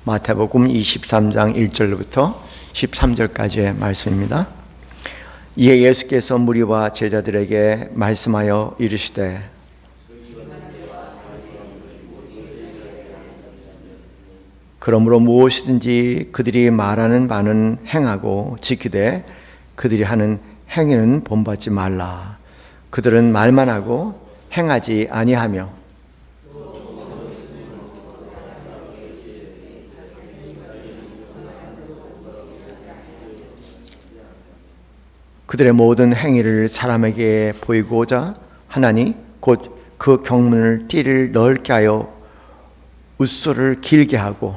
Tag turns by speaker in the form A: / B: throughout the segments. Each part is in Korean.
A: 마태복음 23장 1절부터 13절까지의 말씀입니다. 이에 예수께서 무리와 제자들에게 말씀하여 이르시되 그러므로 무엇이든지 그들이 말하는 바는 행하고 지키되 그들이 하는 행위는 본받지 말라. 그들은 말만 하고 행하지 아니하며 그들의 모든 행위를 사람에게 보이고자 하나니 곧 그 경문을 띠를 넓게 하여 웃소를 길게 하고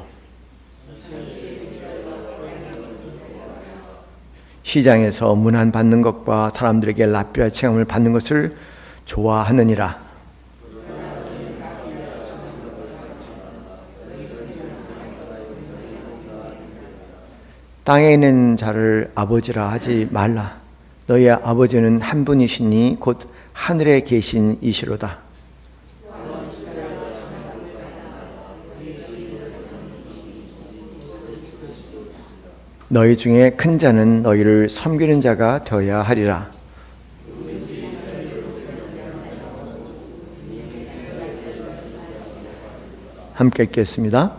A: 시장에서 문안 받는 것과 사람들에게 랍비라 칭함을 받는 것을 좋아하느니라. 땅에 있는 자를 아버지라 하지 말라. 너희의 아버지는 한 분이시니 곧 하늘에 계신 이시로다. 너희 중에 큰 자는 너희를 섬기는 자가 되어야 하리라. 함께 읽겠습니다.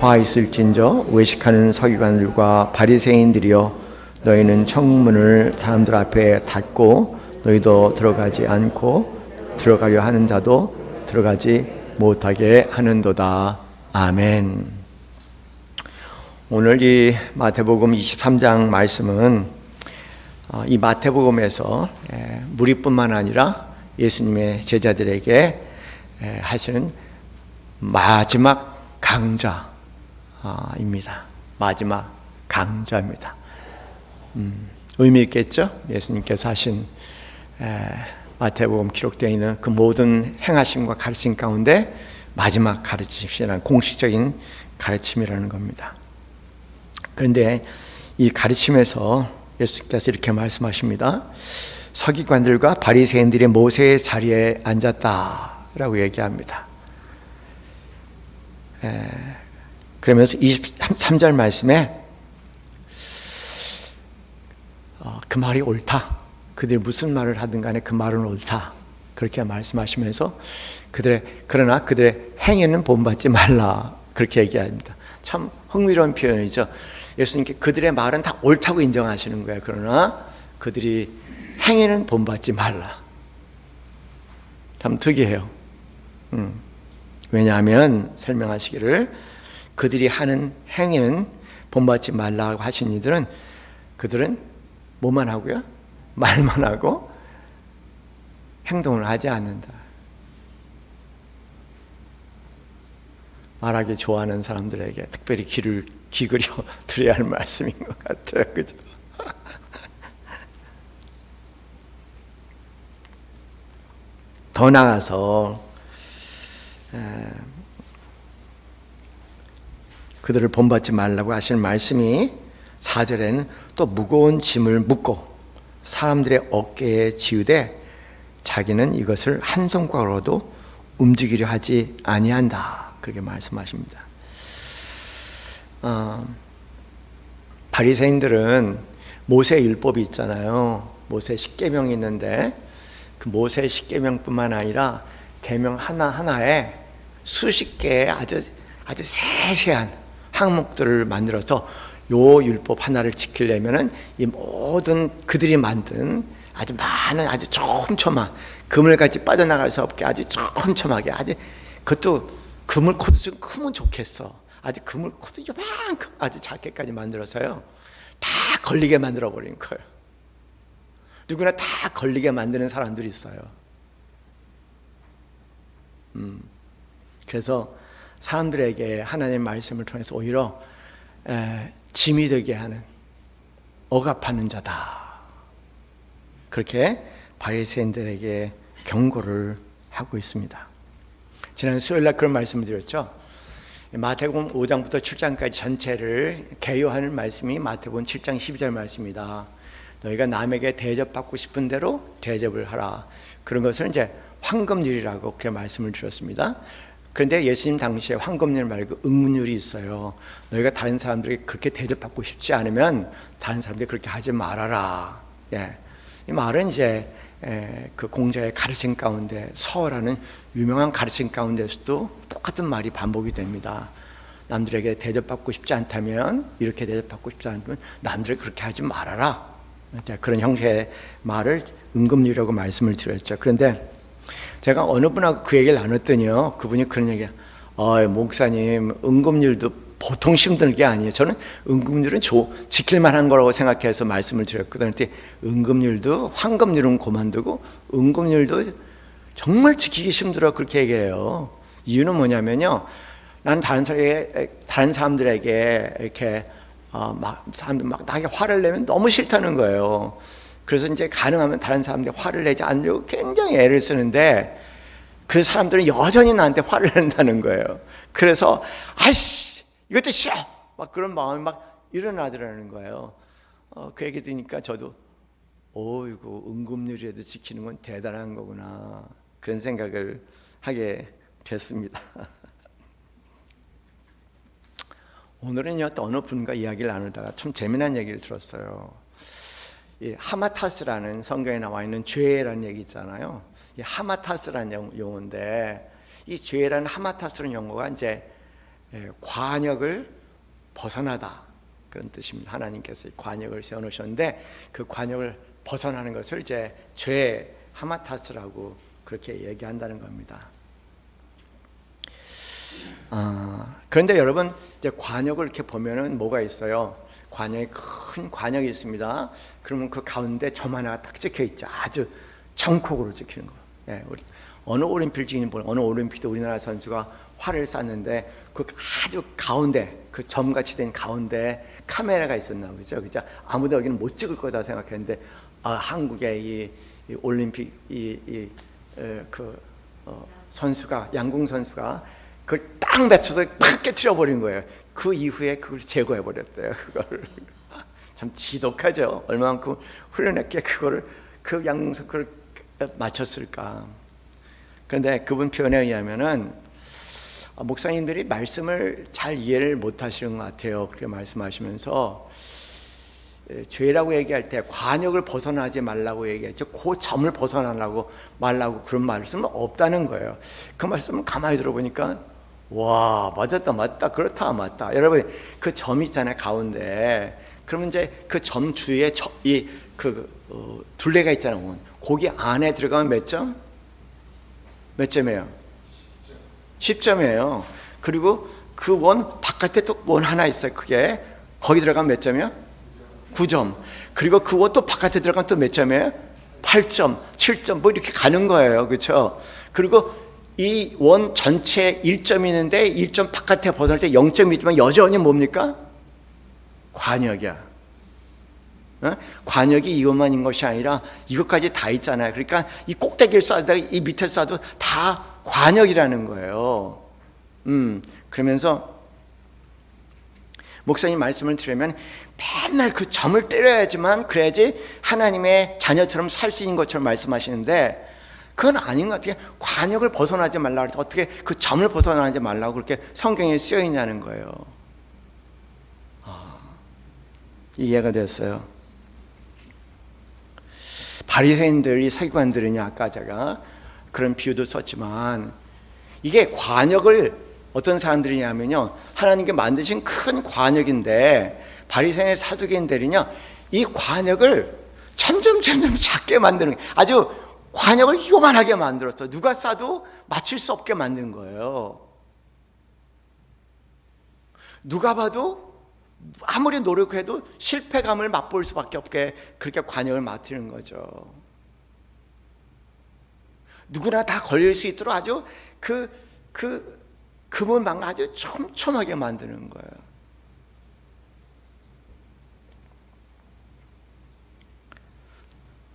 A: 화 있을진저 외식하는 서기관들과 바리새인들이여 너희는 청문을 사람들 앞에 닫고 너희도 들어가지 않고 들어가려 하는 자도 들어가지 못하게 하는도다. 아멘. 오늘 이 마태복음 23장 말씀은 이 마태복음에서 무리뿐만 아니라 예수님의 제자들에게 하시는 마지막 강좌입니다. 마지막 강좌입니다. 의미 있겠죠? 예수님께서 하신 마태복음 기록되어 있는 그 모든 행하심과 가르침 가운데 마지막 가르침이라는 공식적인 가르침이라는 겁니다. 그런데 이 가르침에서 예수께서 이렇게 말씀하십니다. 서기관들과 바리새인들이 모세의 자리에 앉았다라고 얘기합니다. 그러면서 23절 말씀에 그 말이 옳다. 그들이 무슨 말을 하든 간에 그 말은 옳다. 그렇게 말씀하시면서 그러나 그들의 행위는 본받지 말라. 그렇게 얘기합니다. 참 흥미로운 표현이죠. 예수님께 그들의 말은 다 옳다고 인정하시는 거예요. 그러나 그들이 행위는 본받지 말라. 참 특이해요. 왜냐하면 설명하시기를 그들이 하는 행위는 본받지 말라고 하신 이들은 그들은 뭐만 하고요? 말만 하고 행동을 하지 않는다. 말하기 좋아하는 사람들에게 특별히 귀를 기울여 드려야 할 말씀인 것 같아요. 그죠? 더 나아가서 그들을 본받지 말라고 하시는 말씀이 4절에는 또 무거운 짐을 묻고 사람들의 어깨에 지우되 자기는 이것을 한 손가락으로도 움직이려 하지 아니한다. 그렇게 말씀하십니다. 바리새인들은 모세 율법이 있잖아요. 모세 십계명이 있는데 그 모세 십계명뿐만 아니라 계명 하나하나에 수십 개의 아주 세세한 항목들을 만들어서 요 율법 하나를 지키려면은 이 모든 그들이 만든 아주 많은 아주 촘촘한 그물같이 빠져나갈 수 없게 아주 촘촘하게 그것도 그물 코드 좀 크면 좋겠어. 아주 그물 코드 요만큼 아주 작게까지 만들어서요. 다 걸리게 만들어 버린 거예요. 누구나 다 걸리게 만드는 사람들이 있어요. 그래서 사람들에게 하나님의 말씀을 통해서 오히려 짐이 되게 하는 억압하는 자다. 그렇게 바리새인들에게 경고를 하고 있습니다. 지난 수요일날 그런 말씀을 드렸죠. 마태복음 5장부터 7장까지 전체를 개요하는 말씀이 마태복음 7장 12절 말씀입니다. 너희가 남에게 대접받고 싶은 대로 대접을 하라. 그런 것을 이제 황금률이라고 그렇게 말씀을 드렸습니다. 그런데 예수님 당시에 황금률 말고 은금률이 있어요. 너희가 다른 사람들에게 그렇게 대접받고 싶지 않으면 다른 사람들이 그렇게 하지 말아라. 예. 이 말은 이제 그 공자의 가르침 가운데, 서어라는 유명한 가르침 가운데서도 똑같은 말이 반복이 됩니다. 남들에게 대접받고 싶지 않다면, 이렇게 대접받고 싶지 않으면 남들에게 그렇게 하지 말아라. 그런 형태의 말을 은금률이라고 말씀을 드렸죠. 그런데 제가 어느 분하고 그 얘기를 나눴더니요, 그분이 그런 얘기야. 목사님, 은금률도 보통 힘든 게 아니에요. 저는 은금률은 지킬 만한 거라고 생각해서 말씀을 드렸거든요. 그런데 은금률도, 황금률은 그만두고 은금률도 정말 지키기 힘들어, 그렇게 얘기해요. 이유는 뭐냐면요, 난 다른 사람들에게 이렇게 사람들 막 나에게 화를 내면 너무 싫다는 거예요. 그래서 이제 가능하면 다른 사람들이 화를 내지 않으려고 굉장히 애를 쓰는데, 그 사람들은 여전히 나한테 화를 낸다는 거예요. 그래서 아이씨, 이것도 싫어, 막 그런 마음이 막 일어나더라는 거예요. 그 얘기 들으니까 저도 이거 은금률이라도 지키는 건 대단한 거구나, 그런 생각을 하게 됐습니다. 오늘은요, 또 어느 분과 이야기를 나누다가 참 재미난 얘기를 들었어요. 이 하마타스라는, 성경에 나와 있는 죄라는 얘기 있잖아요. 이 하마타스라는 용어인데, 이 죄라는 하마타스라는 용어가 이제 관역을 벗어나다, 그런 뜻입니다. 하나님께서 이 관역을 세워놓으셨는데, 그 관역을 벗어나는 것을 이제 죄, 하마타스라고 그렇게 얘기한다는 겁니다. 그런데 여러분, 이제 관역을 이렇게 보면은 뭐가 있어요? 관역에 큰 관역이 있습니다. 그러면 그 가운데 점 하나가 딱 찍혀 있죠. 아주 정콕으로 찍히는 거. 예, 우리 어느 올림픽도 우리나라 선수가 활을 쐈는데 그 아주 가운데, 그 점같이 된 가운데 카메라가 있었나 보죠. 그죠? 아무도 여기는 못 찍을 거다 생각했는데, 한국의 이 올림픽 선수가, 양궁 선수가 그걸 딱 맞춰서 팍 깨트려 버린 거예요. 그 이후에 그걸 제거해 버렸대요. 그걸 참 지독하죠. 얼마만큼 훈련했기에 그 양궁석을 맞췄을까. 그런데 그분 표현에 의하면은 목사님들이 말씀을 잘 이해를 못 하시는 것 같아요. 그렇게 말씀하시면서 죄라고 얘기할 때 관역을 벗어나지 말라고 얘기했죠. 그 점을 벗어나라고 말라고 그런 말씀은 없다는 거예요. 그 말씀을 가만히 들어보니까 와, 맞다, 그렇다, 맞다. 여러분, 그 점 있잖아요, 가운데. 그러면 이제 그 점 주위에 둘레가 있잖아요. 거기 안에 들어가면 몇 점? 몇 점이에요? 10점이에요. 그리고 그 원 바깥에 또 원 하나 있어요, 크게. 거기 들어가면 몇 점이요? 9점. 그리고 그 원 또 바깥에 들어가면 또 몇 점이에요? 8점, 7점, 뭐 이렇게 가는 거예요. 그렇죠? 그리고 이 원 전체에 1점이 있는데 1점 바깥에 벗어날 때 0점이 있지만 여전히 뭡니까? 관역이야. 관역이 이것만 있는 것이 아니라 이것까지 다 있잖아요. 그러니까 이 꼭대기를 쏴도 이 밑을 쏴도 다 관역이라는 거예요. 그러면서 목사님 말씀을 들으면 맨날 그 점을 때려야지만, 그래야지 하나님의 자녀처럼 살 수 있는 것처럼 말씀하시는데, 그건 아닌 것 같아요. 관역을 벗어나지 말라고, 어떻게 그 점을 벗어나지 말라고 그렇게 성경에 쓰여 있냐는 거예요. 이해가 됐어요. 바리새인들이, 서기관들은요, 아까 제가 그런 비유도 썼지만, 이게 관역을 어떤 사람들이냐면요, 하나님께 만드신 큰 관역인데, 바리새인 사두개인들은요, 이 관역을 점점 작게 만드는 거예요. 아주 관역을 요만하게 만들었어. 누가 쏴도 맞출 수 없게 만든 거예요. 누가 봐도 아무리 노력해도 실패감을 맛볼 수밖에 없게 그렇게 관역을 맡기는 거죠. 누구나 다 걸릴 수 있도록 아주 그분만 아주 촘촘하게 만드는 거예요.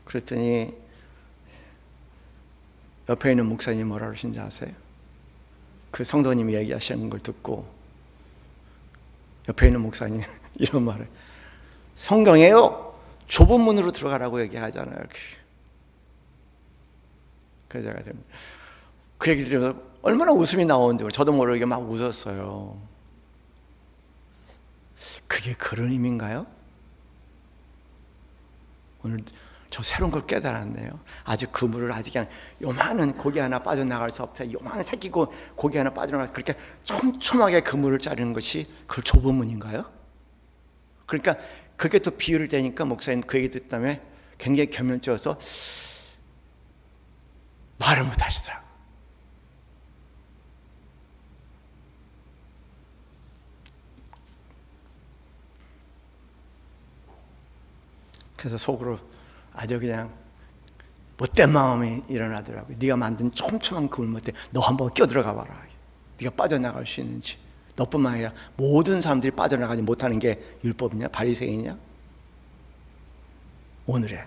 A: 그랬더니 옆에 있는 목사님이 뭐라 그러신지 아세요? 그 성도님이 얘기하시는 걸 듣고 옆에 있는 목사님 이런 말을, 성경에요, 좁은 문으로 들어가라고 얘기하잖아요. 그래서 제가 그 얘기를 들으면서 얼마나 웃음이 나오는지 저도 모르게 막 웃었어요. 그게 그런 의미인가요? 오늘 저 새로운 걸 깨달았네요. 아주 그물을 아주 그냥 요만한 고기 하나 빠져나갈 수 없다. 요만한 새끼고 고기 하나 빠져나갈 수 그렇게 촘촘하게 그물을 자르는 것이 그 좁은 문인가요? 그러니까 그게 또 비유를 대니까 목사님 그 얘기 듣다음에 굉장히 겸연쩍어서 말을 못 하시더라고요. 그래서 속으로 아주 그냥 못된 마음이 일어나더라고요. 네가 만든 촘촘한 그물 못해 너 한번 끼어들어가 봐라. 네가 빠져나갈 수 있는지. 너뿐만 아니라 모든 사람들이 빠져나가지 못하는 게 율법이냐 바리새인이냐? 오늘의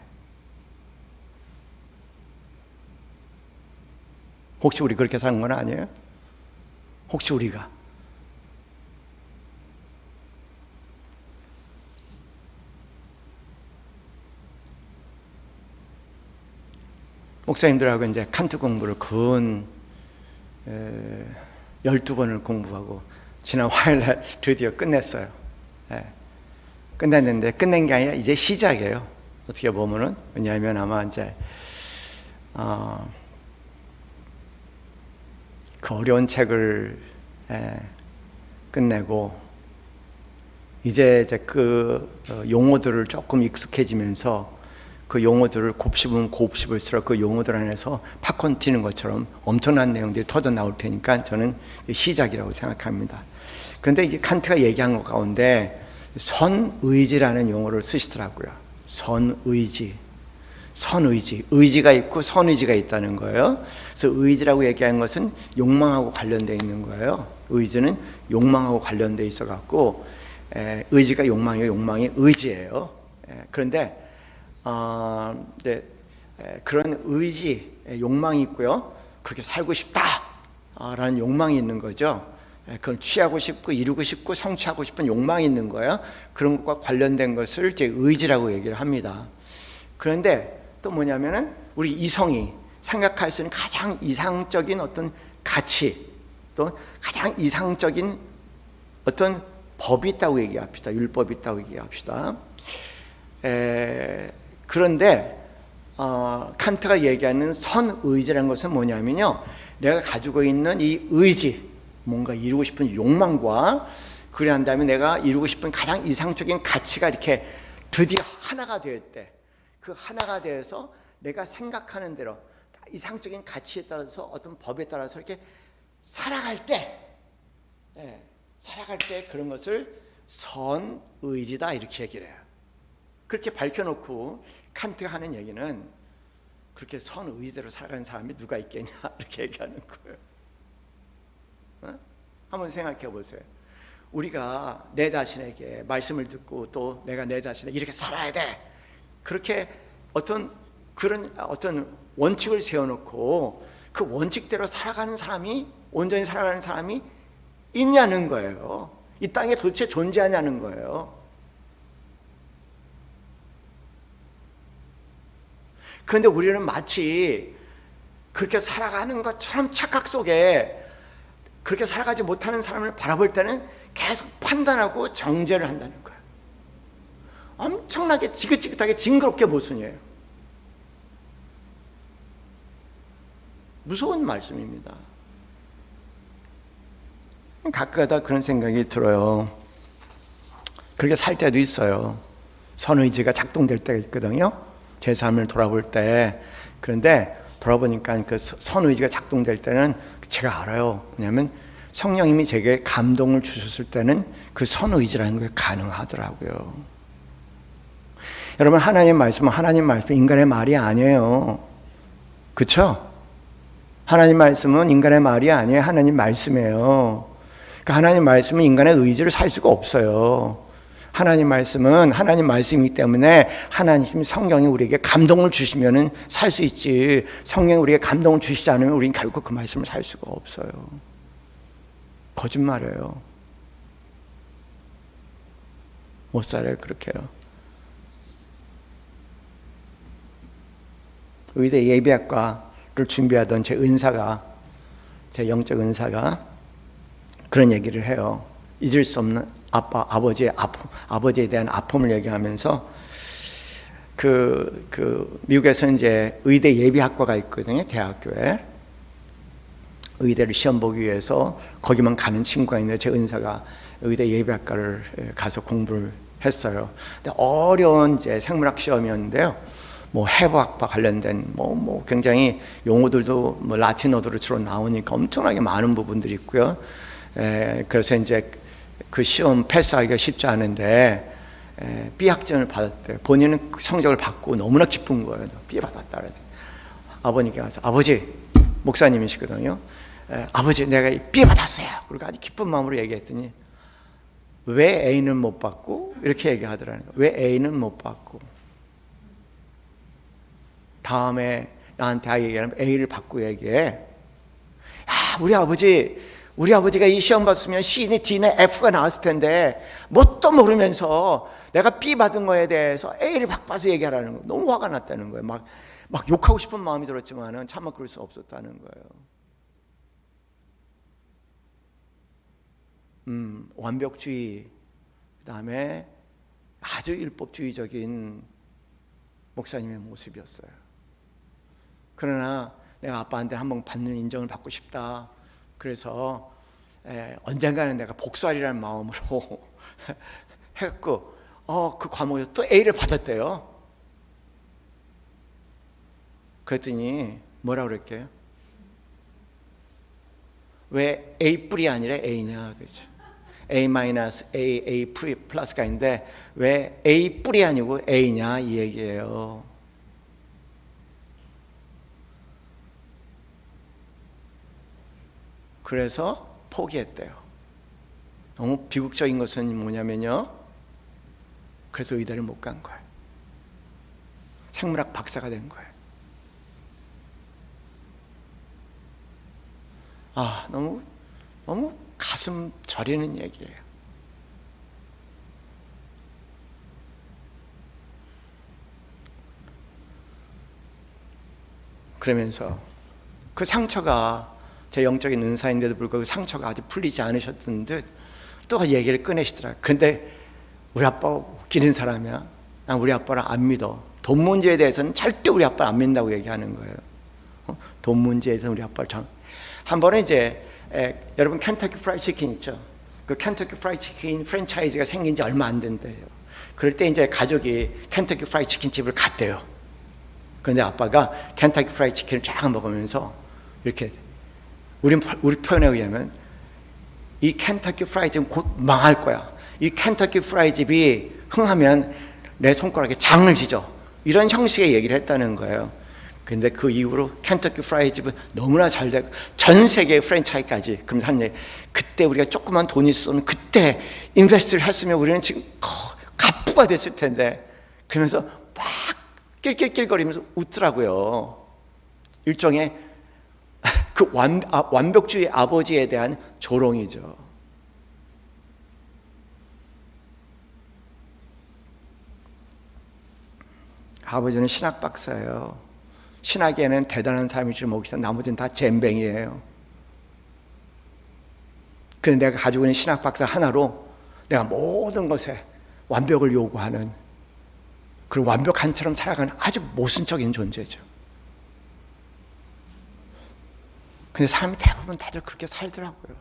A: 혹시 우리 그렇게 사는 건 아니에요? 혹시 우리가 목사님들하고 이제 칸트 공부를 근 12번을 공부하고 지난 화요일날 드디어 끝냈어요. 끝냈는데 끝낸 게 아니라 이제 시작이에요. 어떻게 보면은. 왜냐하면 아마 이제 그 어려운 책을 끝내고 이제 그 용어들을 조금 익숙해지면서 그 용어들을 곱씹으면 곱씹을수록 그 용어들 안에서 팝콘 튀는 것처럼 엄청난 내용들이 터져 나올 테니까 저는 시작이라고 생각합니다. 그런데 이게 칸트가 얘기한 것 가운데 선의지라는 용어를 쓰시더라고요. 선의지. 선의지. 의지가 있고 선의지가 있다는 거예요. 그래서 의지라고 얘기하는 것은 욕망하고 관련되어 있는 거예요. 의지는 욕망하고 관련되어 있어 갖고 의지가 욕망이고 욕망이 의지예요. 그런데 그런 의지, 욕망이 있고요. 그렇게 살고 싶다라는 욕망이 있는 거죠. 그걸 취하고 싶고 이루고 싶고 성취하고 싶은 욕망이 있는 거예요. 그런 것과 관련된 것을 이제 의지라고 얘기를 합니다. 그런데 또 뭐냐면은 우리 이성이 생각할 수 있는 가장 이상적인 어떤 가치, 또 가장 이상적인 어떤 법이 있다고 얘기합시다. 율법이 있다고 얘기합시다. 그런데 칸트가 얘기하는 선의지라는 것은 뭐냐면요, 내가 가지고 있는 이 의지, 뭔가 이루고 싶은 욕망과 그래 한 다음에 내가 이루고 싶은 가장 이상적인 가치가 이렇게 드디어 하나가 될 때, 그 하나가 되어서 내가 생각하는 대로 이상적인 가치에 따라서 어떤 법에 따라서 이렇게 살아갈 때, 살아갈 때 그런 것을 선의지다 이렇게 얘기를 해요. 그렇게 밝혀놓고 칸트가 하는 얘기는 그렇게 선의지대로 살아가는 사람이 누가 있겠냐 이렇게 얘기하는 거예요. 한번 생각해 보세요. 우리가 내 자신에게 말씀을 듣고 또 내가 내 자신에게 이렇게 살아야 돼, 그렇게 어떤 그런 어떤 원칙을 세워놓고 그 원칙대로 살아가는 사람이, 온전히 살아가는 사람이 있냐는 거예요. 이 땅에 도대체 존재하냐는 거예요. 그런데 우리는 마치 그렇게 살아가는 것처럼 착각 속에 그렇게 살아가지 못하는 사람을 바라볼 때는 계속 판단하고 정죄를 한다는 거예요. 엄청나게 지긋지긋하게 징그럽게 모순이에요. 무서운 말씀입니다. 가끔가다 그런 생각이 들어요. 그렇게 살 때도 있어요. 선의지가 작동될 때가 있거든요. 제 삶을 돌아볼 때. 그런데 돌아보니까 그 선의지가 작동될 때는 제가 알아요. 왜냐하면 성령님이 제게 감동을 주셨을 때는 그 선의지라는 게 가능하더라고요. 여러분, 하나님 말씀은 인간의 말이 아니에요. 그렇죠? 하나님 말씀은 인간의 말이 아니에요. 하나님 말씀이에요. 그러니까 하나님 말씀은 인간의 의지를 살 수가 없어요. 하나님 말씀은 하나님 말씀이기 때문에 하나님 성령이 우리에게 감동을 주시면은 살 수 있지, 성령이 우리에게 감동을 주시지 않으면 우리는 결국 그 말씀을 살 수가 없어요. 거짓말이에요. 못 살아요. 그렇게요. 의대 예비학과를 준비하던 제 은사가 제 영적 은사가 그런 얘기를 해요. 잊을 수 없는 아버지에 대한 아픔을 얘기하면서 미국에서 이제 의대 예비학과가 있거든요. 대학교에 의대를 시험 보기 위해서 거기만 가는 친구가 있는데 제 은사가 의대 예비학과를 가서 공부를 했어요. 근데 어려운 이제 생물학 시험이었는데요. 뭐 해부학과 관련된 뭐 굉장히 용어들도 뭐 라틴어로 주로 나오니까 엄청나게 많은 부분들이 있고요. 그래서 이제 그 시험 패스하기가 쉽지 않은데 B학점을 받았대요. 본인은 성적을 받고 너무나 기쁜 거예요. B 받았다 그래서 아버님께 가서 아버지, 목사님이시거든요. 아버지 내가 B 받았어요. 그리고 아주 기쁜 마음으로 얘기했더니 왜 A는 못 받고? 이렇게 얘기하더라는 거예요. 왜 A는 못 받고? 다음에 나한테 얘기하면 A를 받고 얘기해. 야, 우리 아버지가 이 시험 봤으면 C니 D니 F가 나왔을 텐데 뭣도 모르면서 내가 B 받은 거에 대해서 A를 바꿔서 얘기하라는 거예요. 너무 화가 났다는 거예요. 막 욕하고 싶은 마음이 들었지만은 차마 그럴 수 없었다는 거예요. 완벽주의, 그 다음에 아주 율법주의적인 목사님의 모습이었어요. 그러나 내가 아빠한테 한번 받는 인정을 받고 싶다. 그래서 언젠가는 내가 복수하리라는 마음으로 해갖고 그 과목에서 또 A를 받았대요. 그랬더니 뭐라 그랬게요? 왜 A 뿔이 아니라 A냐 그죠? A 플러스가 있는데 왜 A 뿔이 아니고 A냐 이 얘기예요. 그래서 포기했대요. 너무 비극적인 것은 뭐냐면요. 그래서 의대를 못 간 거예요. 생물학 박사가 된 거예요. 너무 가슴 저리는 얘기예요. 그러면서 그 상처가 제 영적인 은사인데도 불구하고 상처가 아직 풀리지 않으셨던 듯 또 얘기를 꺼내시더라고요. 그런데 우리 아빠 웃기는 사람이야. 난 우리 아빠를 안 믿어. 돈 문제에 대해서는 절대 우리 아빠를 안 믿는다고 얘기하는 거예요. 돈 문제에서 우리 아빠를 한 번에 이제 여러분 켄터키 프라이드 치킨 있죠. 그 켄터키 프라이드 치킨 프랜차이즈가 생긴 지 얼마 안 된대요. 그럴 때 이제 가족이 켄터키 프라이드 치킨 집을 갔대요. 그런데 아빠가 켄터키 프라이드 치킨을 쫙 먹으면서 이렇게 우리 표현에 의하면 이 켄터키 프라이드 집은 곧 망할 거야. 이 켄터키 프라이드 집이 흥하면 내 손가락에 장을 지죠. 이런 형식의 얘기를 했다는 거예요. 근데 그 이후로 켄터키 프라이드 집은 너무나 잘 되고 전 세계 프랜차이즈까지. 그럼 하는 얘기, 그때 우리가 조그만 돈이 있으면 그때 인베스트를 했으면 우리는 지금 갑부가 됐을 텐데. 그러면서 막 낄낄낄거리면서 웃더라고요. 일종의 그 완벽주의 아버지에 대한 조롱이죠. 아버지는 신학 박사예요. 신학에는 대단한 사람이 줄 모르겠다. 나머지는 다 잼뱅이에요. 그런데 내가 가지고 있는 신학 박사 하나로 내가 모든 것에 완벽을 요구하는, 그리고 완벽한처럼 살아가는 아주 모순적인 존재죠. 근데 사람이 대부분 다들 그렇게 살더라고요.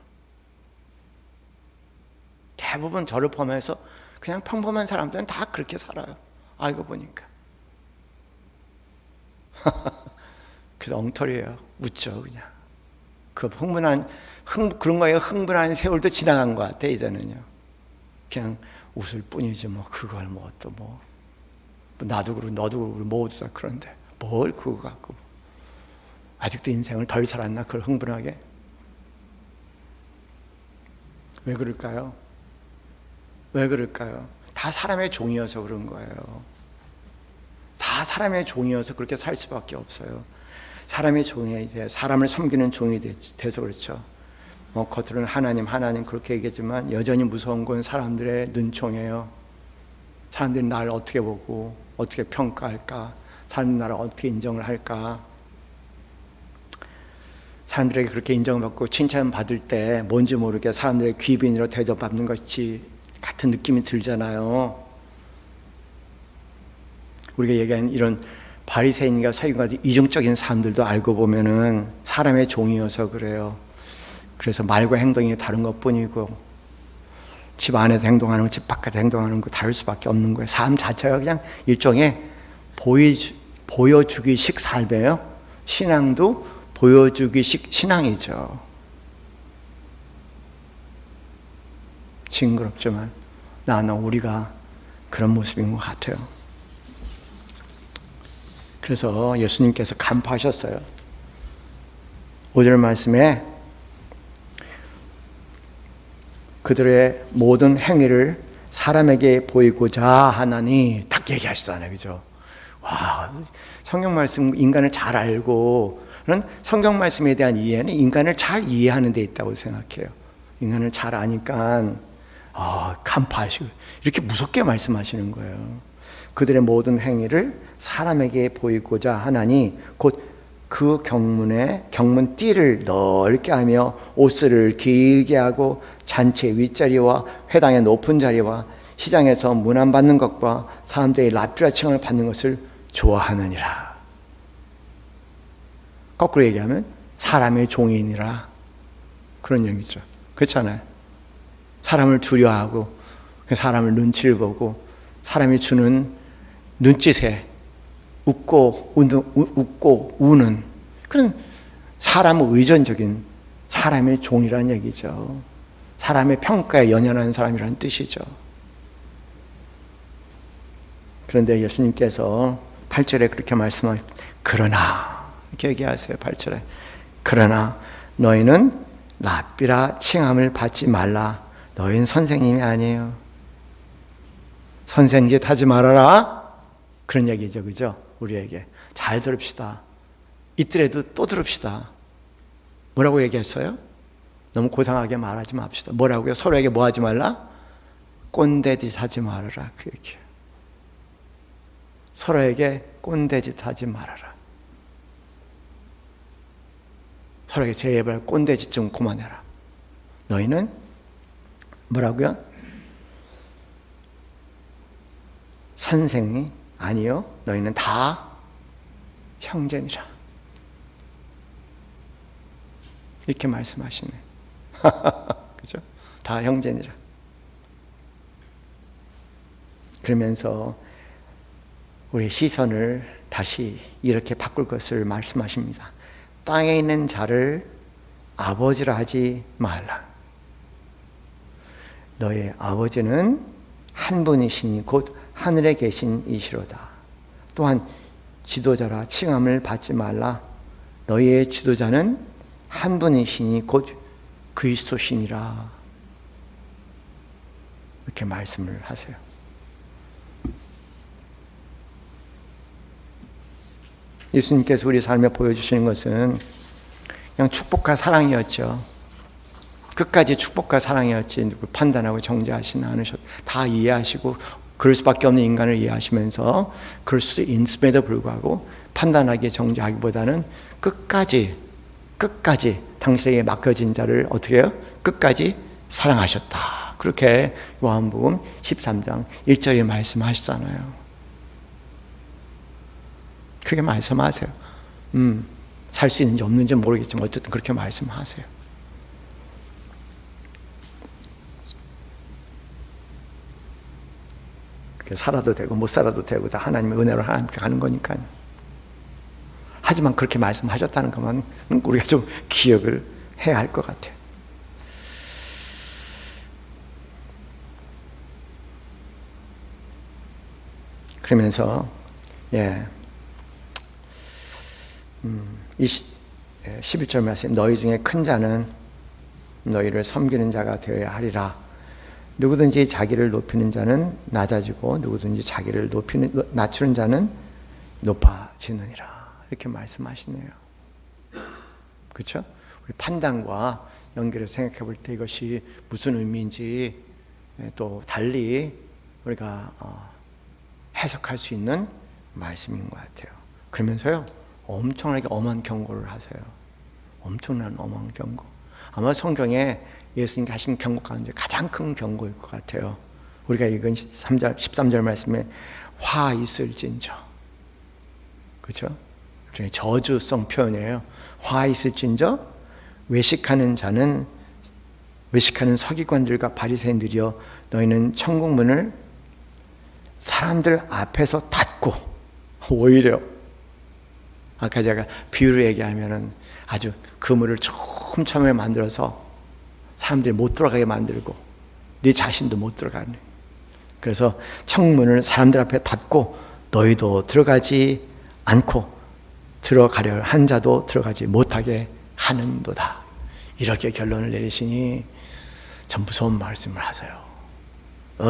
A: 대부분 저를 포함해서 그냥 평범한 사람들은 다 그렇게 살아요. 알고 보니까. 그래서 엉터리예요. 웃죠 그냥. 그런 거에 흥분한 세월도 지나간 것 같아 이제는요. 그냥 웃을 뿐이지 뭐 그걸 뭐 또 뭐 나도 그러고 너도 그러고 모두 다 그런데 뭘 그거 갖고 아직도 인생을 덜 살았나 그걸 흥분하게. 왜 그럴까요? 왜 그럴까요? 다 사람의 종이어서 그런 거예요. 다 사람의 종이어서 그렇게 살 수밖에 없어요. 사람의 종이 돼 사람을 섬기는 종이 돼서 그렇죠. 겉으로는 하나님 그렇게 얘기하지만 여전히 무서운 건 사람들의 눈총이에요. 사람들이 나를 어떻게 보고 어떻게 평가할까? 사람들이 나를 어떻게 인정을 할까? 사람들에게 그렇게 인정받고 칭찬받을 때 뭔지 모르게 사람들의 귀빈으로 대접받는 것이 같은 느낌이 들잖아요. 우리가 얘기한 이런 바리새인과 서기관과 이중적인 사람들도 알고 보면은 사람의 종이어서 그래요. 그래서 말과 행동이 다른 것뿐이고 집 안에서 행동하는 거, 집 바깥에서 행동하는 거 다를 수밖에 없는 거예요. 삶 자체가 그냥 일종의 보여주기식 삶이에요. 신앙도 보여주기식 신앙이죠. 징그럽지만 나는 우리가 그런 모습인 것 같아요. 그래서 예수님께서 간파하셨어요. 5절 말씀에 그들의 모든 행위를 사람에게 보이고자 하나니 딱 얘기하시잖아요. 그죠? 와, 성경 말씀 인간을 잘 알고 그런 성경 말씀에 대한 이해는 인간을 잘 이해하는 데 있다고 생각해요. 인간을 잘 아니까 간파하시고 이렇게 무섭게 말씀하시는 거예요. 그들의 모든 행위를 사람에게 보이고자 하나니 곧 그 경문 띠를 넓게 하며 옷을 길게 하고 잔치 윗자리와 회당의 높은 자리와 시장에서 문안 받는 것과 사람들의 랍비라 칭을 받는 것을 좋아하느니라. 거꾸로 얘기하면 사람의 종이니라 그런 얘기죠. 그렇잖아요. 사람을 두려워하고 사람을 눈치를 보고 사람이 주는 눈짓에 웃고 우는 그런 사람의 의존적인 사람의 종이라는 얘기죠. 사람의 평가에 연연하는 사람이라는 뜻이죠. 그런데 예수님께서 8절에 그렇게 말씀하시고 그러나 이렇게 얘기하세요. 8절에 그러나 너희는 랍비라 칭함을 받지 말라. 너희는 선생님이 아니에요. 선생짓 하지 말아라. 그런 얘기죠. 그죠? 우리에게 잘 들읍시다. 있더라도 또 들읍시다. 뭐라고 얘기했어요? 너무 고상하게 말하지 맙시다. 뭐라고요? 서로에게 뭐 하지 말라? 꼰대짓 하지 말아라. 그 얘기예요. 서로에게 꼰대짓 하지 말아라. 서로에게 제발 꼰대짓 좀 그만해라. 너희는 뭐라고요? 선생이 아니요. 너희는 다 형제니라. 이렇게 말씀하시네. 그죠? 다 형제니라. 그러면서 우리 시선을 다시 이렇게 바꿀 것을 말씀하십니다. 땅에 있는 자를 아버지라 하지 말라. 너의 아버지는 한 분이시니 곧 하늘에 계신 이시로다. 또한 지도자라 칭함을 받지 말라. 너희의 지도자는 한 분이시니 곧 그리스도시니라. 이렇게 말씀을 하세요. 예수님께서 우리 삶에 보여주시는 것은 그냥 축복과 사랑이었죠. 끝까지 축복과 사랑이었지 판단하고 정죄하시지 않으셨. 다 이해하시고 그럴 수밖에 없는 인간을 이해하시면서 그럴 수 있음에도 불구하고 판단하기 정죄하기보다는 끝까지 당신에게 맡겨진 자를 어떻게 해요? 끝까지 사랑하셨다. 그렇게 요한복음 13장 1절에 말씀하시잖아요. 그렇게 말씀하세요. 살 수 있는지 없는지 모르겠지만 어쨌든 그렇게 말씀하세요. 살아도 되고 못 살아도 되고 다 하나님의 은혜로 하나님께 가는 거니까요. 하지만 그렇게 말씀하셨다는 것만 우리가 좀 기억을 해야 할 것 같아요. 그러면서 11절 말씀 너희 중에 큰 자는 너희를 섬기는 자가 되어야 하리라. 누구든지 자기를 높이는 자는 낮아지고 누구든지 자기를 낮추는 자는 높아지느니라. 이렇게 말씀하시네요. 그렇죠? 우리 판단과 연결해서 생각해 볼 때 이것이 무슨 의미인지 또 달리 우리가 해석할 수 있는 말씀인 것 같아요. 그러면서요 엄청나게 엄한 경고를 하세요. 엄청난 어마어마한 경고. 아마 성경에 예수님이 하신 경고 가운데 가장 큰 경고일 것 같아요. 우리가 읽은 13절 말씀에 화 있을진저. 그렇죠? 저주성 표현이에요. 화 있을진저 외식하는 서기관들과 바리새인들이여 너희는 천국 문을 사람들 앞에서 닫고, 오히려 아까 제가 비유를 얘기하면은 아주 그물을 촘촘하게 만들어서 사람들이 못 들어가게 만들고 네 자신도 못 들어가는. 그래서 청문을 사람들 앞에 닫고 너희도 들어가지 않고 들어가려 한 자도 들어가지 못하게 하는도다. 이렇게 결론을 내리시니 참 무서운 말씀을 하세요.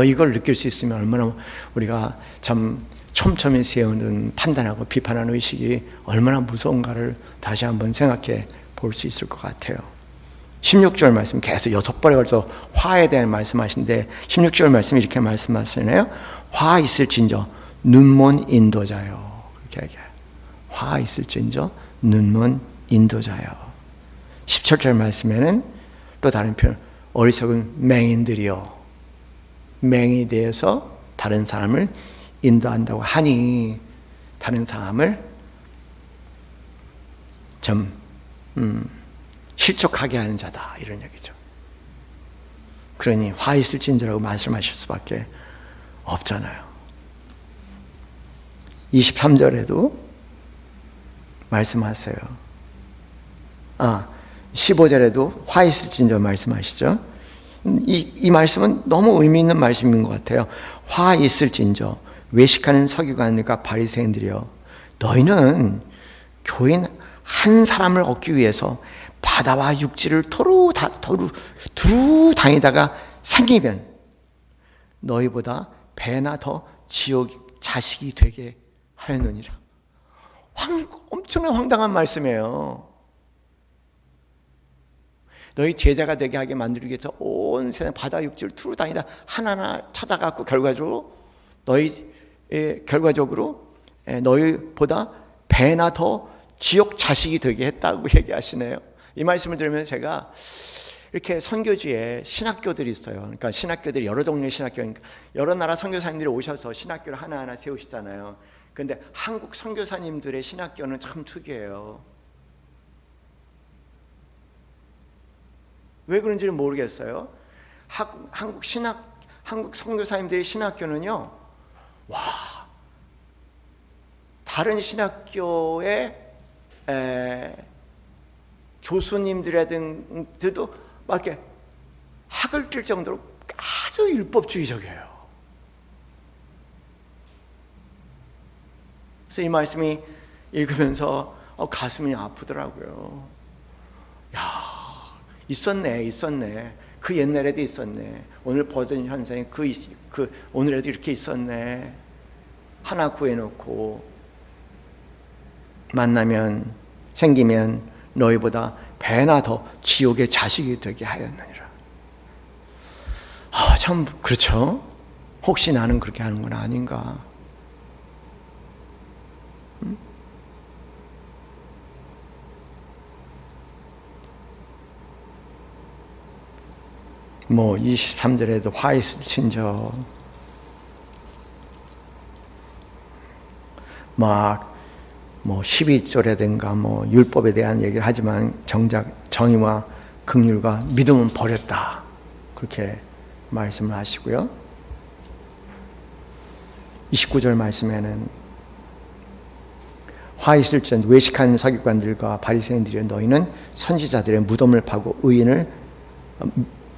A: 이걸 느낄 수 있으면 얼마나 우리가 참 촘촘히 세우는 판단하고 비판하는 의식이 얼마나 무서운가를 다시 한번 생각해 볼 수 있을 것 같아요. 16절 말씀 계속 6번에 걸쳐 화에 대한 말씀하신데 16절 말씀 이렇게 말씀하시네요. 화 있을진저 눈먼 인도자요. 그렇게 얘기해요. 화 있을진저 눈먼 인도자요. 17절 말씀에는 또 다른 표현, 어리석은 맹인들이요. 맹인에 대해서 다른 사람을 인도한다고 하니 다른 사람을 좀 실족하게 하는 자다, 이런 얘기죠. 그러니 화 있을진저라고 말씀하실 수밖에 없잖아요. 23절에도 말씀하세요. 15절에도 화 있을진저 말씀하시죠. 이 말씀은 너무 의미 있는 말씀인 것 같아요. 화 있을진저 외식하는 서기관들과 바리새인들이여 너희는 교인 한 사람을 얻기 위해서 바다와 육지를 두루 다니다가 생기면 너희보다 배나 더 지옥 자식이 되게 하였느니라. 엄청난 황당한 말씀이에요. 너희 제자가 되게 하게 만들기 위해서 온 세상 바다 육지를 두루 다니다 하나하나 찾아갖고 결과적으로 너희보다 배나 더 지옥 자식이 되게 했다고 얘기하시네요. 이 말씀을 들으면 제가 이렇게 선교지에 신학교들이 있어요. 그러니까 신학교들이 여러 동네 신학교니까 여러 나라 선교사님들이 오셔서 신학교를 하나하나 세우시잖아요. 그런데 한국 선교사님들의 신학교는 참 특이해요. 왜 그런지는 모르겠어요. 한국 선교사님들의 신학교는요, 다른 신학교의 교수님들도 막 이렇게 학을 찔 정도로 아주 율법주의적이에요. 그래서 이 말씀이 읽으면서 가슴이 아프더라고요. 있었네. 그 옛날에도 있었네. 오늘 버전 현상에 오늘에도 이렇게 있었네. 하나 구해놓고 만나면 생기면 너희보다 배나 더 지옥의 자식이 되게 하였느니라. 참 그렇죠? 혹시 나는 그렇게 하는 건 아닌가? 뭐 23절에도 화 있을진저 막 12절에든가 율법에 대한 얘기를 하지만 정작 정의와 긍휼과 믿음은 버렸다, 그렇게 말씀을 하시고요. 29절 말씀에는 화 있을진저 외식하는 서기관들과 바리새인들이 너희는 선지자들의 무덤을 파고 의인을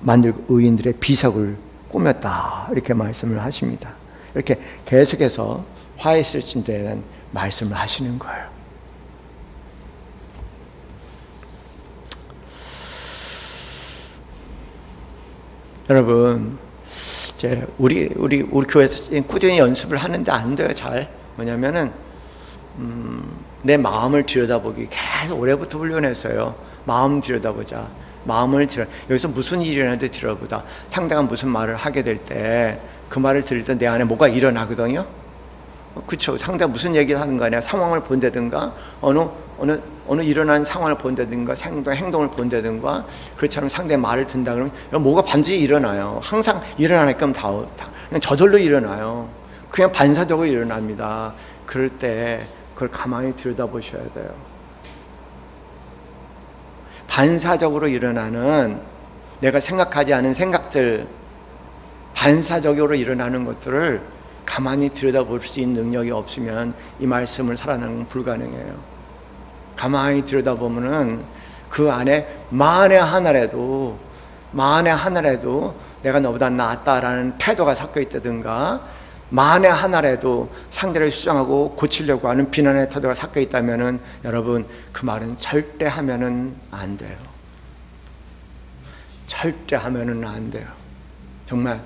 A: 만들고 의인들의 비석을 꾸몄다, 이렇게 말씀을 하십니다. 이렇게 계속해서 화 있을진저에 대한 말씀을 하시는 거예요. 여러분, 이제 우리 교회에서 꾸준히 연습을 하는데 안 돼요. 잘 뭐냐면은 내 마음을 들여다보기 계속 올해부터 훈련했어요. 마음 들여다보자. 여기서 무슨 일이 일어나도 들여다보다 상대가 무슨 말을 하게 될 때 그 말을 들을 때 내 안에 뭐가 일어나거든요. 그렇죠. 상대가 무슨 얘기를 하는 거 아니야. 상황을 본다든가 어느 어느 일어난 상황을 본다든가 행동을 본다든가 그렇지 않으면 상대의 말을 듣는다 그러면 뭐가 반드시 일어나요. 항상 일어나니까 그냥 저절로 일어나요. 그냥 반사적으로 일어납니다. 그럴 때 그걸 가만히 들여다보셔야 돼요. 반사적으로 일어나는 내가 생각하지 않은 생각들, 반사적으로 일어나는 것들을 가만히 들여다볼 수 있는 능력이 없으면 이 말씀을 살아나는 건 불가능해요. 가만히 들여다보면은 그 안에 만에 하나라도 내가 너보다 낫다라는 태도가 섞여 있다든가, 만에 하나라도 상대를 수정하고 고치려고 하는 비난의 태도가 섞여 있다면은 여러분 그 말은 절대 하면은 안 돼요. 절대 하면은 안 돼요. 정말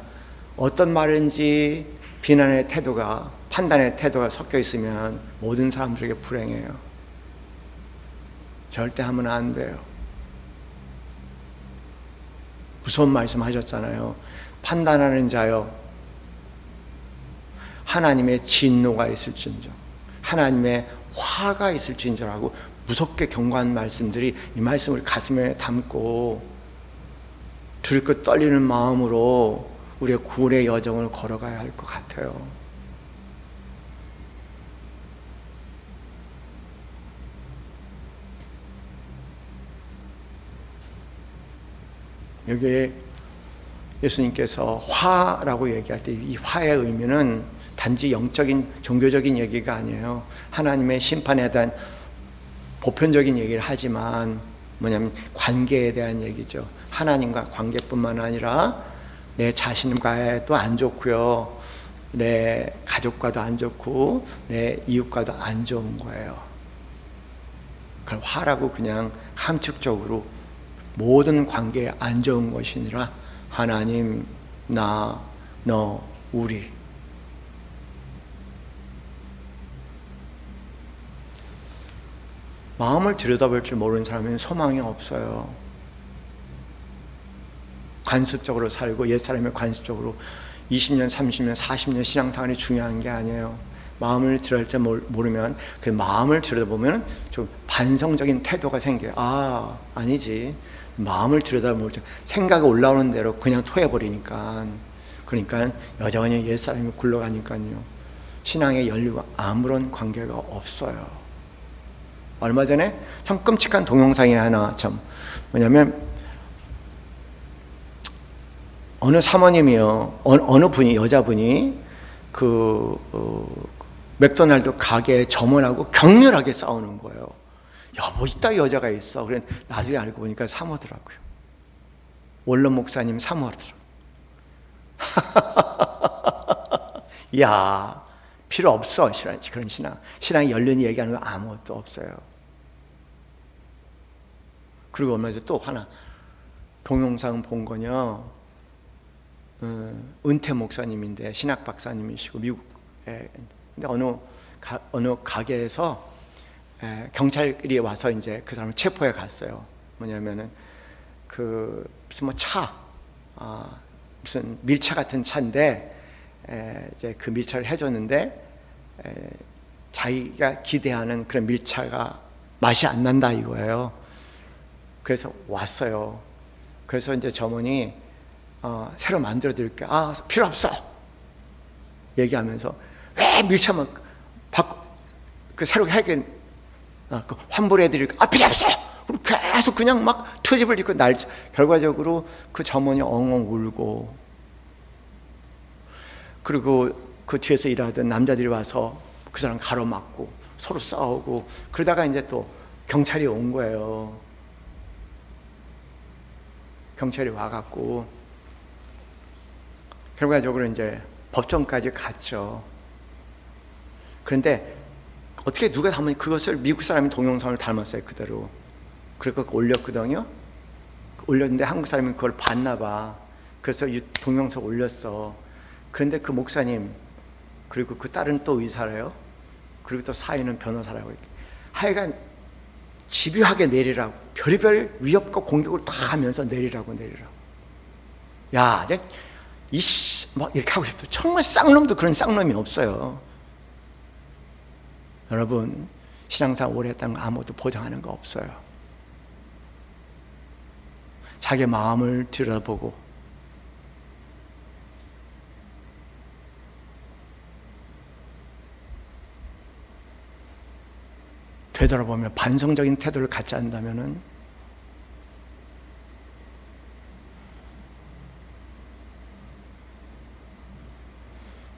A: 어떤 말인지 비난의 태도가, 판단의 태도가 섞여 있으면 모든 사람들에게 불행해요. 절대 하면 안 돼요. 무서운 말씀 하셨잖아요. 판단하는 자여, 하나님의 진노가 있을진저, 하나님의 화가 있을진저라고 무섭게 경고한 말씀들이, 이 말씀을 가슴에 담고 들끓 떨리는 마음으로 우리의 구원의 여정을 걸어가야 할 것 같아요. 여기에 예수님께서 화라고 얘기할 때 이 화의 의미는 단지 영적인 종교적인 얘기가 아니에요. 하나님의 심판에 대한 보편적인 얘기를 하지만 뭐냐면 관계에 대한 얘기죠. 하나님과 관계뿐만 아니라 내 자신과도 안 좋고요, 내 가족과도 안 좋고 내 이웃과도 안 좋은 거예요. 그걸 화라고 그냥 함축적으로 모든 관계에 안 좋은 것이 아니라 하나님, 나, 너, 우리. 마음을 들여다볼 줄 모르는 사람은 소망이 없어요. 관습적으로 살고 옛사람의 관습적으로 20년, 30년, 40년 신앙생활이 중요한 게 아니에요. 마음을 들여다볼 줄 모르면 그 마음을 들여다보면 좀 반성적인 태도가 생겨요. 아, 아니지. 마음을 들여다보면 생각이 올라오는 대로 그냥 토해버리니까, 그러니까 여전히 옛사람이 굴러가니까요. 신앙의 연류가 아무런 관계가 없어요. 얼마 전에 참 끔찍한 동영상이 하나 참 뭐냐면 어느 사모님이요, 어느 분이, 여자분이 맥도날드 가게 점원하고 격렬하게 싸우는 거예요. 여보, 이따 여자가 있어. 그래 나중에 알고 보니까 사모더라고요. 원론 목사님 사모하더라고요. 이야, 필요 없어. 그런 신앙 연륜이 얘기하는 거 아무것도 없어요. 그리고 얼마 전에 또 하나 동영상 본 거요. 은퇴 목사님인데 신학 박사님이시고 미국에, 근데 어느 가게에서 경찰이 와서 이제 그 사람을 체포해 갔어요. 뭐냐면은 무슨 무슨 밀차 같은 차인데 이제 그 밀차를 해줬는데 자기가 기대하는 그런 밀차가 맛이 안 난다 이거예요. 그래서 왔어요. 그래서 이제 점원이 새로 만들어 드릴게. 필요 없어. 얘기하면서 왜 밀차만 새로 하긴 환불해 드릴까? 필요 없어. 계속 그냥 막 트집을 짓고 결과적으로 그 점원이 엉엉 울고, 그리고 그 뒤에서 일하던 남자들이 와서 그 사람 가로막고 서로 싸우고, 그러다가 이제 또 경찰이 온 거예요. 경찰이 와갖고 결과적으로 이제 법정까지 갔죠. 그런데 어떻게 누가 닮은 그것을 미국 사람이 동영상을 닮았어요, 그대로. 그래서 올렸거든요. 올렸는데 한국 사람이 그걸 봤나 봐. 그래서 이 동영상 올렸어. 그런데 그 목사님, 그리고 그 딸은 또 의사래요. 그리고 또 사위는 변호사라고. 하여간 집요하게 내리라고, 별의별 위협과 공격을 다 하면서 내리라고. 야, 막 이렇게 하고 싶다. 정말 쌍놈도 그런 쌍놈이 없어요. 여러분, 신앙생활 오래 했다는 거 아무도 보장하는 거 없어요. 자기 마음을 들여다보고 되돌아보며 반성적인 태도를 갖지 않는다면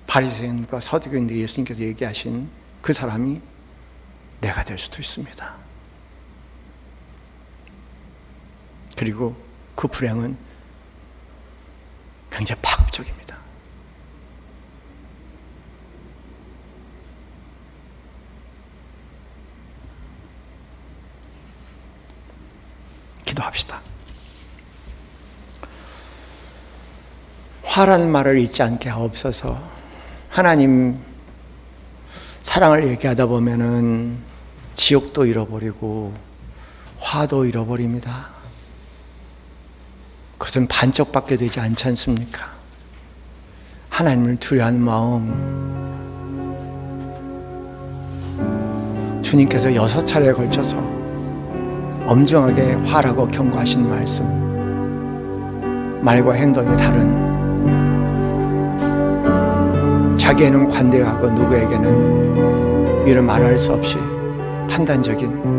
A: 바리새인과 서두교인들 예수님께서 얘기하신 그 사람이 내가 될 수도 있습니다. 그리고 그 불행은 굉장히 파급적입니다. 기도합시다. 화라는 말을 잊지 않게 하옵소서. 하나님, 사랑을 얘기하다 보면은 지옥도 잃어버리고 화도 잃어버립니다. 그것은 반쪽밖에 되지 않지 않습니까? 하나님을 두려워하는 마음, 주님께서 6차례에 걸쳐서 엄중하게 화라고 경고하신 말씀, 말과 행동이 다른, 자기에는 관대하고 누구에게는 이를 말할 수 없이 판단적인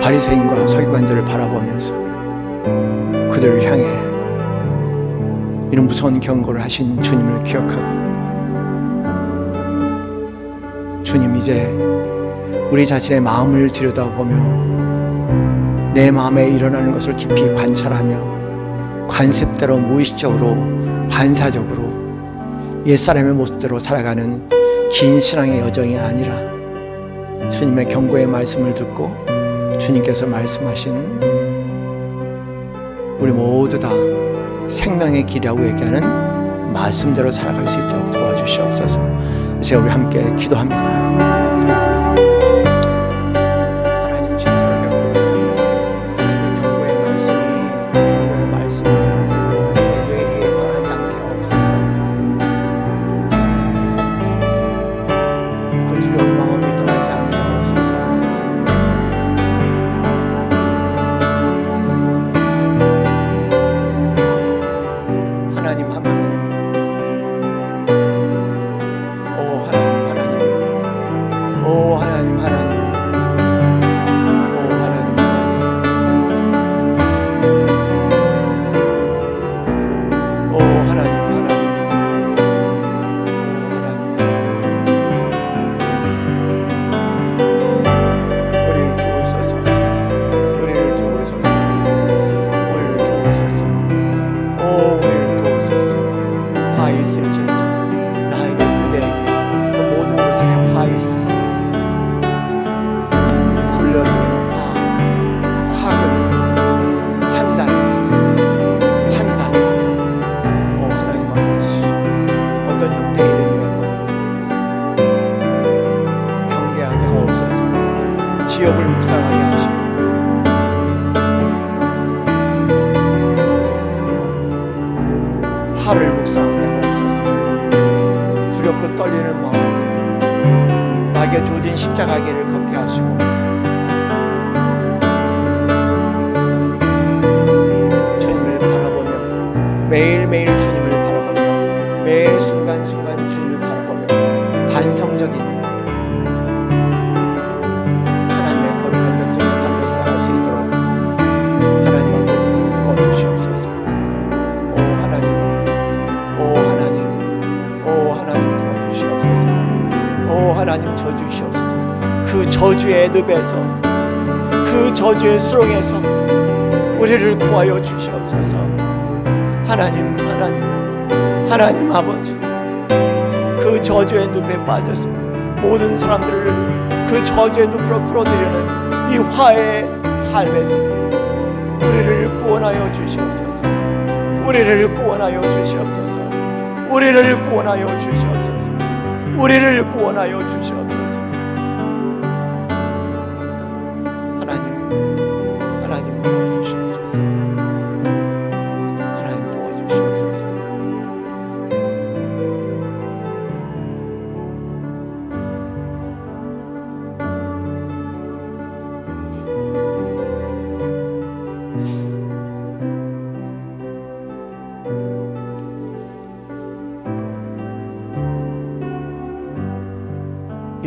A: 바리새인과 서기관들을 바라보면서 그들을 향해 이런 무서운 경고를 하신 주님을 기억하고, 주님, 이제 우리 자신의 마음을 들여다보며 내 마음에 일어나는 것을 깊이 관찰하며 관습대로 무의식적으로 반사적으로 옛사람의 모습대로 살아가는 긴 신앙의 여정이 아니라 주님의 경고의 말씀을 듣고 주님께서 말씀하신 우리 모두 다 생명의 길이라고 얘기하는 말씀대로 살아갈 수 있도록 도와주시옵소서. 이제 우리 함께 기도합니다. 지옥을 묵상하게 하시고 화를 묵상하게 하옵소서. 두렵고 떨리는 마음, 나에게 주어진 십자가 길을 걷게 하시고 주님을 바라보며 매일매일 주님을 바라보며 매 순간순간 주님을 바라보며 반성적인 하나님 저주시옵소서. 그 저주의 늪에서, 그 저주의 수렁에서 우리를 구하여 주시옵소서. 하나님 아버지, 그 저주의 늪에 빠져서 모든 사람들을 그 저주의 늪으로 끌어들이는 이 화의 삶에서 우리를 구원하여 주시옵소서. 우리를 구원하여 주시옵소서. 우리를 구원하여 주시옵소서. 우리를 구원하여 주시옵소서. 하나님 도와주시옵소서. 하나님 도와주시옵소서.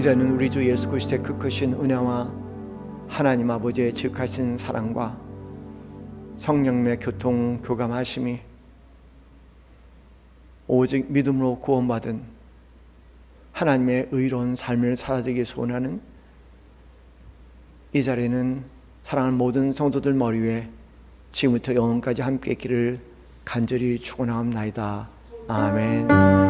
A: 이제는 우리 주 예수 그리스도의 그 크신 은혜와 하나님 아버지의 지극하신 사랑과 성령의 교통 교감하심이 오직 믿음으로 구원받은 하나님의 의로운 삶을 살아되기 소원하는 이 자리에는 사랑하는 모든 성도들 머리 위에 지금부터 영원까지 함께 있기를 간절히 축원하옵나이다. 아멘.